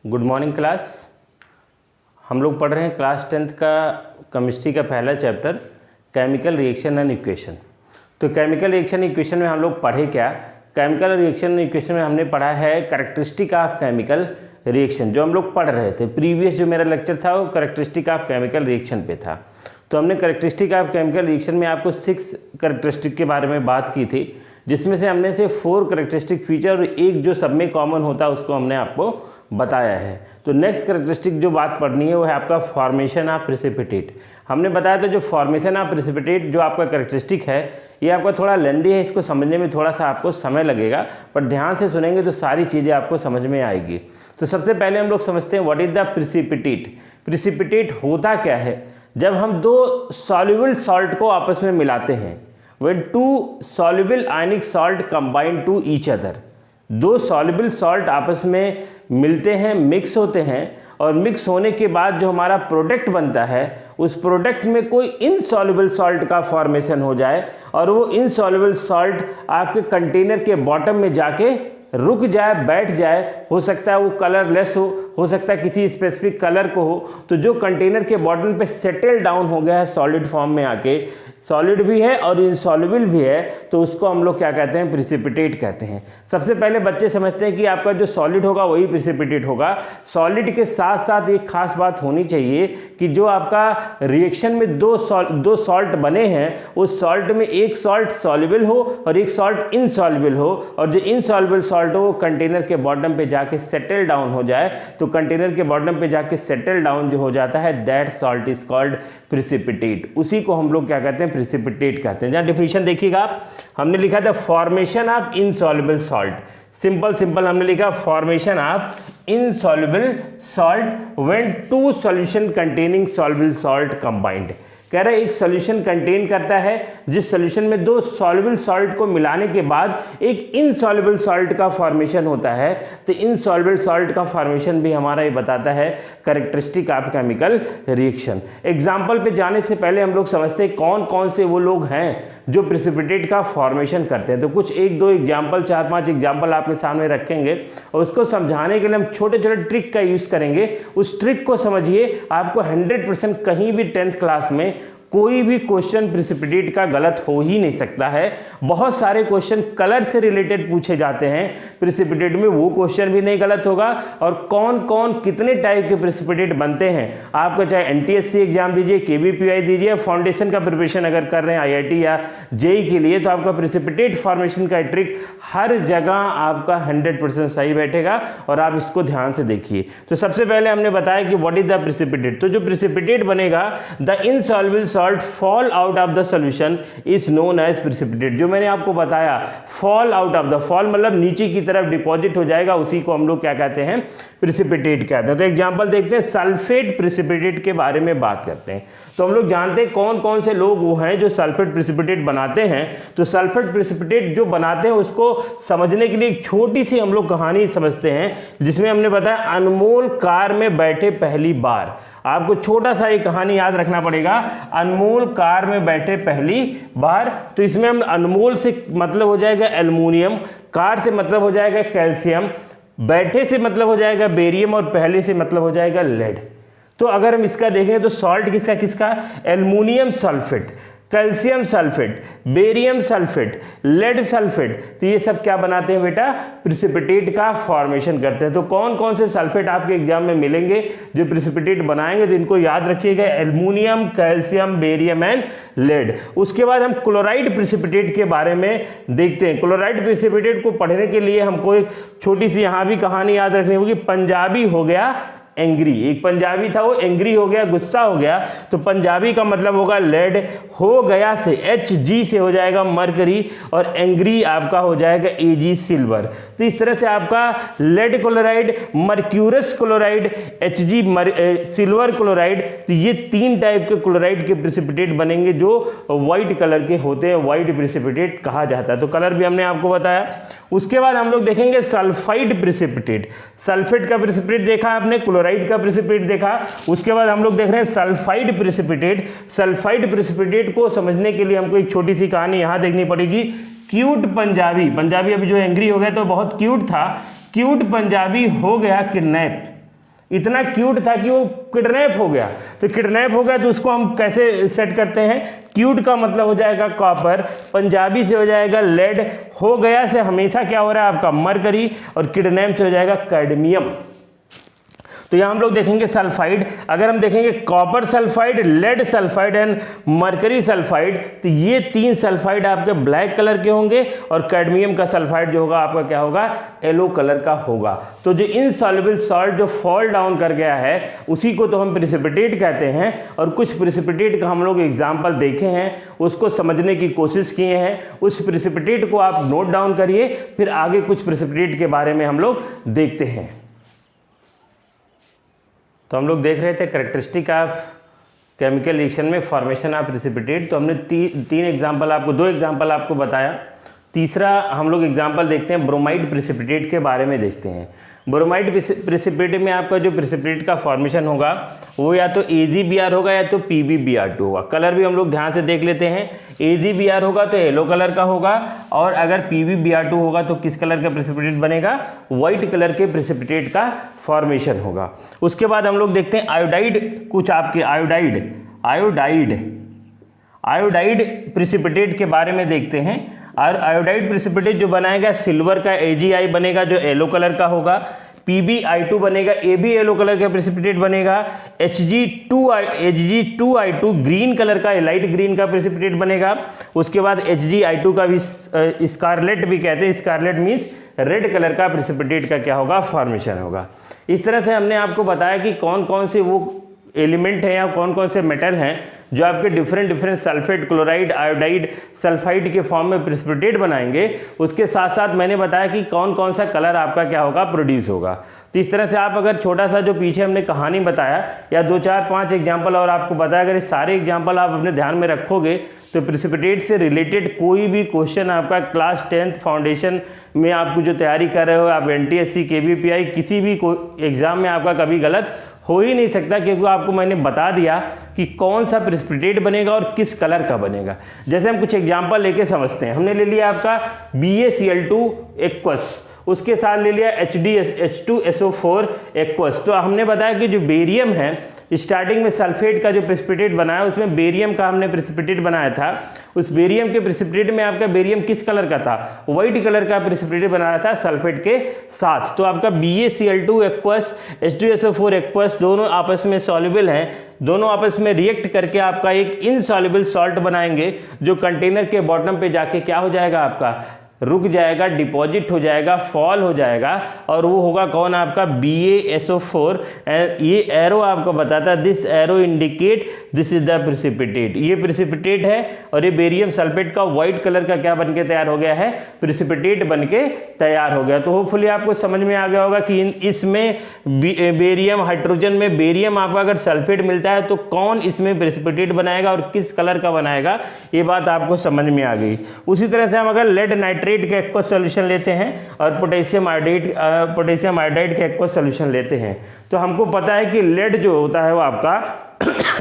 Good morning class. हम लोग पढ़ रहे हैं क्लास 10th का केमिस्ट्री का पहला chapter chemical reaction and equation. तो केमिकल रिएक्शन इक्वेशन में हम लोग पढ़े क्या? केमिकल रिएक्शन इक्वेशन में हमने पढ़ा है कैरेक्टरिस्टिक ऑफ केमिकल रिएक्शन, जो हम लोग पढ़ रहे थे। प्रीवियस जो मेरा लेक्चर था वो कैरेक्टरिस्टिक ऑफ केमिकल रिएक्शन पे था। तो हमने कैरेक्टरिस्टिक ऑफ केमिकल रिएक्शन में आपको 6 कैरेक्टरिस्टिक के बारे में बात की थी, जिसमें से हमने से 4 कैरेक्टरिस्टिक फीचर और एक जो सब में कॉमन होता है उसको हमने आपको बताया है। तो नेक्स्ट कैरेक्टरिस्टिक जो बात पढ़नी है वो है आपका फॉर्मेशन ऑफ प्रेसिपिटेट। हमने बताया था जो फॉर्मेशन ऑफ प्रेसिपिटेट जो आपका कैरेक्टरिस्टिक है ये आपका थोड़ा लेंदी है, इसको समझने में थोड़ा सा आपको समय लगेगा, पर ध्यान से सुनेंगे तो सारी चीज़ें आपको समझ में आएगी। तो सबसे पहले हम लोग समझते हैं what is the precipitate. Precipitate होता क्या है? जब हम दो सॉल्युबल सॉल्ट को आपस में मिलाते हैं, when two soluble ionic salt combine to each other, दो सॉल्युबल सॉल्ट आपस में मिलते हैं, मिक्स होते हैं, और मिक्स होने के बाद जो हमारा प्रोडक्ट बनता है उस प्रोडक्ट में कोई इनसॉल्युबल सॉल्ट का फॉर्मेशन हो जाए और वो इनसॉल्युबल सॉल्ट आपके कंटेनर के बॉटम में जाके रुक जाए, बैठ जाए। हो सकता है वो कलरलेस हो सकता है किसी स्पेसिफिक कलर को हो। तो जो कंटेनर के बॉटम पे सेटल डाउन हो गया है सॉलिड फॉर्म में आके, सॉलिड भी है और इनसॉल्युबल भी है, तो उसको हम लोग क्या कहते हैं? प्रेसिपिटेट कहते हैं। सबसे पहले बच्चे समझते हैं कि आपका जो सॉलिड होगा वही प्रेसिपिटेट होगा। सॉलिड के साथ साथ एक खास बात होनी चाहिए कि जो आपका रिएक्शन में दो सॉल्ट बने हैं उस सॉल्ट में एक सॉल्ट सॉल्युबल हो और एक सॉल्ट इनसॉल्युबल हो, और जो इनसॉल्युबल सॉल्ट हो वो कंटेनर के बॉटम पे जाके सेटल डाउन हो जाए। तो कंटेनर के बॉटम पे जाके सेटल डाउन जो हो जाता है that salt is called precipitate. उसी को हम लोग क्या कहते हैं? प्रेसिपिटेट कहते हैं। जहाँ डिफिनेशन देखिएगा आप, हमने लिखा था formation of insoluble salt. Simple हमने लिखा formation of insoluble salt when two solution containing soluble salt combined. कह रहा है एक सॉल्यूशन कंटेन करता है जिस सॉल्यूशन में दो सॉल्युबल सॉल्ट को मिलाने के बाद एक इनसॉल्युबल सॉल्ट का फॉर्मेशन होता है। तो इनसॉल्युबल सॉल्ट का फॉर्मेशन भी हमारा ये बताता है characteristic of chemical reaction. Example पे जाने से पहले हम लोग समझते हैं कौन कौन से वो लोग हैं जो प्रेसिपिटेट का फॉर्मेशन करते हैं। तो कुछ 1-2 एग्जाम्पल, 4-5 एग्जाम्पल आपके सामने रखेंगे और उसको समझाने के लिए हम छोटे छोटे ट्रिक का यूज़ करेंगे। उस ट्रिक को समझिए, आपको 100% कहीं भी 10th क्लास में कोई भी क्वेश्चन प्रेसिपिटेट का गलत हो ही नहीं सकता है। बहुत सारे क्वेश्चन कलर से रिलेटेड पूछे जाते हैं प्रेसिपिटेट में, वो क्वेश्चन भी नहीं गलत होगा। और कौन कौन कितने टाइप के प्रेसिपिटेट बनते हैं, आपका चाहे एनटीएससी एग्जाम दीजिए, केवीपीआई दीजिए, फाउंडेशन का प्रिपरेशन अगर कर रहे हैं आईआईटी या जेई के लिए, तो आपका प्रेसिपिटेट फॉर्मेशन का ट्रिक हर जगह आपका 100% सही बैठेगा और आप इसको ध्यान से देखिए। तो सबसे पहले हमने बताया कि व्हाट इज द प्रेसिपिटेट। तो जो प्रेसिपिटेट बनेगा, the insoluble salt fall out of the solution is known as precipitate. जो मैंने आपको बताया fall out of the, fall मतलब नीचे की तरफ डिपॉजिट हो जाएगा, उसी को हम लोग क्या कहते हैं? प्रेसिपिटेट कहते हैं। तो एग्जांपल देखते हैं, सल्फेट प्रेसिपिटेट के बारे में बात करते हैं। तो हम लोग जानते हैं कौन कौन से लोग वो हैं जो सल्फेट प्रेसिपिटेट बनाते हैं। तो सल्फेट प्रेसिपिटेट जो बनाते हैं उसको समझने के लिए एक छोटी सी हम लोग कहानी समझते हैं, जिसमें हमने बताया अनमोल कार में बैठे पहली बार। आपको छोटा सा एक कहानी याद रखना पड़ेगा, अनमोल कार में बैठे पहली बार। तो इसमें हम अनमोल से मतलब हो जाएगा एल्युमिनियम, कार से मतलब हो जाएगा कैल्शियम, बैठे से मतलब हो जाएगा बेरियम और पहले से मतलब हो जाएगा लेड। तो अगर हम इसका देखें तो सॉल्ट किसका किसका? Aluminium sulphate, calcium sulphate, barium sulphate, lead sulphate. तो ये सब क्या बनाते हैं बेटा? प्रेसिपिटेट का फॉर्मेशन करते हैं। तो कौन कौन से सल्फेट आपके एग्जाम में मिलेंगे जो प्रेसिपिटेट बनाएंगे? तो इनको याद रखिएगा, aluminium, calcium, barium and lead. उसके बाद हम क्लोराइड प्रेसिपिटेट के बारे में देखते हैं। क्लोराइड प्रेसिपिटेट को पढ़ने के लिए हमको एक छोटी सी यहाँ भी कहानी याद रखनी होगी। पंजाबी हो गया एंग्री, एक पंजाबी था वो एंग्री हो गया, गुस्सा हो गया। तो पंजाबी का मतलब होगा लेड, हो गया से Hg से हो जाएगा मरकरी, और एंग्री आपका हो जाएगा Ag सिल्वर। तो इस तरह से आपका lead chloride, mercurous chloride, Hg silver chloride, तो ये 3 टाइप के क्लोराइड के प्रेसिपिटेट बनेंगे जो व्हाइट कलर के होते हैं, व्हाइट प्रेसिपिटेट कहा जाता है। तो कलर भी हमने आपको बताया। उसके बाद हम लोग देखेंगे सल्फाइड प्रेसिपिटेट। सल्फेट का प्रेसिपिटेट देखा आपने, क्लोराइड का प्रेसिपिटेट देखा। उसके बाद हम लोग देख रहे हैं सल्फाइड प्रेसिपिटेट। सल्फाइड प्रेसिपिटेट को समझने के लिए हमको एक छोटी सी कहानी यहाँ देखनी पड़ेगी। क्यूट पंजाबी अभी जो एंग्री हो गया तो बहुत क्यूट था, क्यूट पंजाबी हो गया किडनैप। इतना क्यूट था कि वो किडनैप हो गया। तो किडनैप हो गया तो उसको हम कैसे सेट करते हैं, क्यूट का मतलब हो जाएगा कॉपर, पंजाबी से हो जाएगा लेड, हो गया से हमेशा क्या हो रहा है आपका मरकरी, और किडनैप से हो जाएगा कैडमियम। तो यहाँ हम लोग देखेंगे सल्फाइड, अगर हम देखेंगे copper sulphide, lead sulphide and mercury sulphide, तो ये 3 सल्फाइड आपके ब्लैक कलर के होंगे, और कैडमियम का सल्फाइड जो होगा आपका क्या होगा, येलो कलर का होगा। तो जो इनसॉल्युबल सॉल्ट जो फॉल डाउन कर गया है उसी को तो हम प्रिसिपिटेट कहते हैं, और कुछ प्रिसिपिटेट का हम लोग एग्जाम्पल देखे हैं, उसको समझने की कोशिश किए हैं। उस प्रिसिपिटेट को आप नोट डाउन करिए, फिर आगे कुछ प्रिसिपिटेट के बारे में हम लोग देखते हैं। तो हम लोग देख रहे थे कैरेक्टरिस्टिक ऑफ केमिकल रिएक्शन में फॉर्मेशन ऑफ प्रिसिपिटेट। तो हमने 3 एग्जाम्पल आपको, 2 एग्जाम्पल आपको बताया। तीसरा हम लोग एग्जाम्पल देखते हैं ब्रोमाइड प्रिसिपिटेट के बारे में देखते हैं। ब्रोमाइड प्रिसिपिटेट में आपका जो प्रिसिपिटेट का फॉर्मेशन होगा वो या तो AgBr होगा या तो PbBr2 होगा। कलर भी हम लोग ध्यान से देख लेते हैं, AgBr होगा तो येलो कलर का होगा, और अगर PbBr2 होगा तो किस कलर का प्रिसिपिटेट बनेगा, वाइट कलर के प्रिसिपिटेट का फॉर्मेशन होगा। उसके बाद हम लोग देखते हैं आयोडाइड, कुछ आपके आयोडाइड प्रिसिपिटेट के बारे में देखते हैं। और आयोडाइड प्रिसिपिटेट जो बनाएगा सिल्वर का AgI बनेगा जो येलो कलर का होगा, PbI2 बनेगा, ये भी येलो कलर का प्रिसिपिटेट बनेगा, Hg2I2 ग्रीन कलर का, लाइट ग्रीन का प्रिसिपिटेट बनेगा। उसके बाद HgI2 का भी स्कारलेट भी कहते हैं, स्कारलेट मीन्स रेड कलर का प्रिसिपिटेट का क्या होगा, फॉर्मेशन होगा। इस तरह से हमने आपको बताया कि कौन कौन से वो एलिमेंट हैं या कौन कौन से मेटल हैं जो आपके different sulphate, chloride, iodide, sulphide के फॉर्म में प्रिसिपिटेट बनाएंगे। उसके साथ साथ मैंने बताया कि कौन कौन सा कलर आपका क्या होगा, प्रोड्यूस होगा। तो इस तरह से आप अगर छोटा सा जो पीछे हमने कहानी बताया या 2, 4, 5 एग्जाम्पल और आपको बताया, अगर ये सारे एग्जाम्पल आप अपने ध्यान में रखोगे तो प्रिसिपिटेट से रिलेटेड कोई भी क्वेश्चन आपका क्लास 10th फाउंडेशन में आपको जो तैयारी कर रहे हो, आप NTSC, KVPI, किसी भी एग्जाम में आपका कभी गलत हो ही नहीं सकता, क्योंकि आपको मैंने बता दिया कि कौन सा प्रिसिपिटेट बनेगा और किस कलर का बनेगा। जैसे हम कुछ एग्जाम्पल लेके समझते हैं। हमने ले लिया आपका BaCl2 एक्वस, उसके साथ ले लिया H2SO4 एक्वस। तो हमने बताया कि जो बेरियम है, स्टार्टिंग में सल्फेट का जो प्रिसिपिटेट बनाया उसमें बेरियम का हमने प्रिसिपिटेट बनाया था। उस बेरियम के प्रिसिपिटेट में आपका बेरियम किस कलर का था, वाइट कलर का प्रिसिपिटेट बनाया था सल्फेट के साथ। तो आपका BaCl2 एक्वस, H2SO4 एक्वस दोनों आपस में सॉल्युबल हैं, दोनों आपस में रिएक्ट करके आपका एक इनसॉल्युबल सॉल्ट बनाएंगे जो कंटेनर के बॉटम पे जाके क्या हो जाएगा, आपका रुक जाएगा, डिपॉजिट हो जाएगा, फॉल हो जाएगा, और वो होगा कौन, आपका BaSO4। ये एरो आपको बताता है, this arrow indicate this is the precipitate. ये प्रिसिपिटेट है और ये बेरियम सल्फेट का व्हाइट कलर का क्या बनके तैयार हो गया है, प्रिसिपिटेट बनके तैयार हो गया। तो होपफुली आपको समझ में आ गया होगा कि इसमें बेरियम, हाइड्रोजन में बेरियम आपका अगर सल्फेट मिलता है तो कौन इसमें प्रिसिपिटेट बनाएगा और किस कलर का बनाएगा, ये बात आपको समझ में आ गई। उसी तरह से हम अगर लेड नाइट्रेट का एक्वस सॉल्यूशन लेते हैं और पोटेशियम आयोडाइड का एक्वस सॉल्यूशन लेते हैं, तो हमको पता है कि लेड जो होता है वो आपका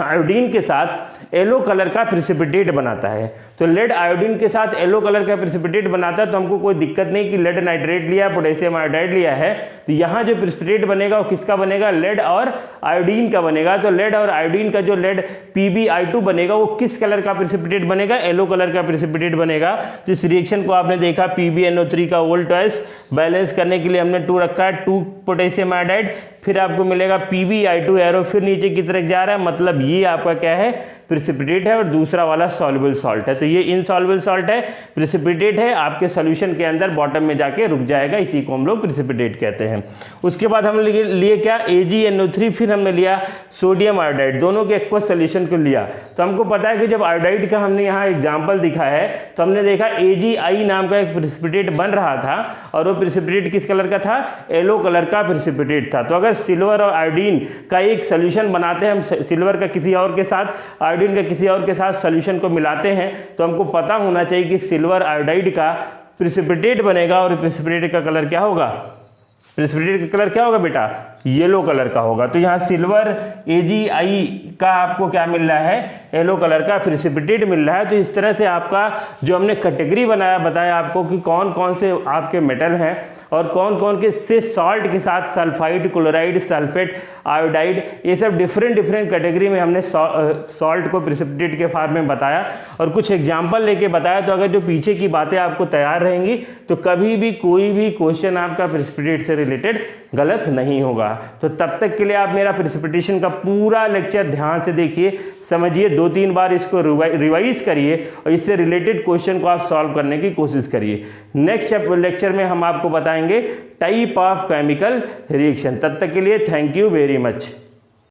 आयोडीन के साथ येलो कलर का प्रिसिपिटेट बनाता है। तो लेड आयोडीन के साथ येलो कलर का प्रिसिपिटेट बनाता है, तो हमको कोई दिक्कत नहीं कि लेड नाइट्रेट लिया, पोटेशियम आयोडाइड लिया है, तो यहाँ जो प्रिसिपिटेट बनेगा वो किसका बनेगा, लेड और आयोडीन का बनेगा। तो लेड और आयोडीन का जो लेड PbI2 बनेगा वो किस कलर का प्रिसिपिटेट बनेगा, येलो कलर का प्रिसिपिटेट बनेगा। तो इस रिएक्शन को आपने देखा, PbNO3 का वोल्ट ट्वाइस बैलेंस करने के लिए हमने 2 रखा है, 2 पोटेशियम आयोडाइड, फिर आपको मिलेगा PbI2 एरो फिर नीचे की तरफ जा रहा है, मतलब ये आपका क्या है, प्रिसिपिटेट है, और दूसरा वाला सॉल्युबल सॉल्ट है। तो ये इनसॉल्युबल सॉल्ट है, प्रिसिपिटेट है, आपके सॉल्यूशन के अंदर बॉटम में जाके रुक जाएगा, इसी को हम लोग प्रिसिपिटेट कहते हैं। उसके बाद हम लिए क्या, AgNO3, फिर हमने लिया सोडियम आयोडाइड, दोनों के एक्वस सॉल्यूशन को लिया। तो हमको पता है कि जब आयोडाइड का हमने यहाँ एग्जाम्पल दिखा है तो हमने देखा AgI नाम का एक प्रिसिपिटेट बन रहा था, और वो प्रिसिपिटेट किस कलर का था, येलो कलर का प्रिसिपिटेट था। तो अगर सिल्वर और आयोडीन का एक सोल्यूशन बनाते हैं, हम सिल्वर का किसी और के साथ, आयोडीन का किसी और के साथ सोल्यूशन को मिलाते हैं, तो हमको पता होना चाहिए कि सिल्वर आयोडाइड का प्रिसिपिटेट बनेगा, और प्रिसिपिटेट का कलर क्या होगा, प्रिसिपिटेट का कलर क्या होगा बेटा, येलो कलर का होगा। तो यहाँ सिल्वर AgI का आपको क्या मिल रहा है, येलो कलर का प्रिसिपिटेट मिल रहा है। तो इस तरह से आपका जो हमने कैटेगरी बताया आपको कि कौन कौन से आपके मेटल हैं और कौन कौन के से सॉल्ट के साथ सल्फाइड, क्लोराइड, सल्फेट, आयोडाइड, ये सब डिफरेंट कैटेगरी में हमने सॉल्ट को प्रिसिपिटेट के फॉर्म में बताया और कुछ एग्जाम्पल लेके बताया। तो अगर जो पीछे की बातें आपको तैयार रहेंगी तो कभी भी कोई भी क्वेश्चन आपका प्रिसिपिटेट से रिलेटेड गलत नहीं होगा। तो तब तक के लिए आप मेरा प्रिसिपिटेशन का पूरा लेक्चर ध्यान से देखिए, समझिए, 2-3 बार इसको रिवाइज करिए और इससे रिलेटेड क्वेश्चन को आप सॉल्व करने की कोशिश करिए। नेक्स्ट लेक्चर में हम आपको बताएंगे टाइप ऑफ केमिकल रिएक्शन। तब तक के लिए थैंक यू वेरी मच।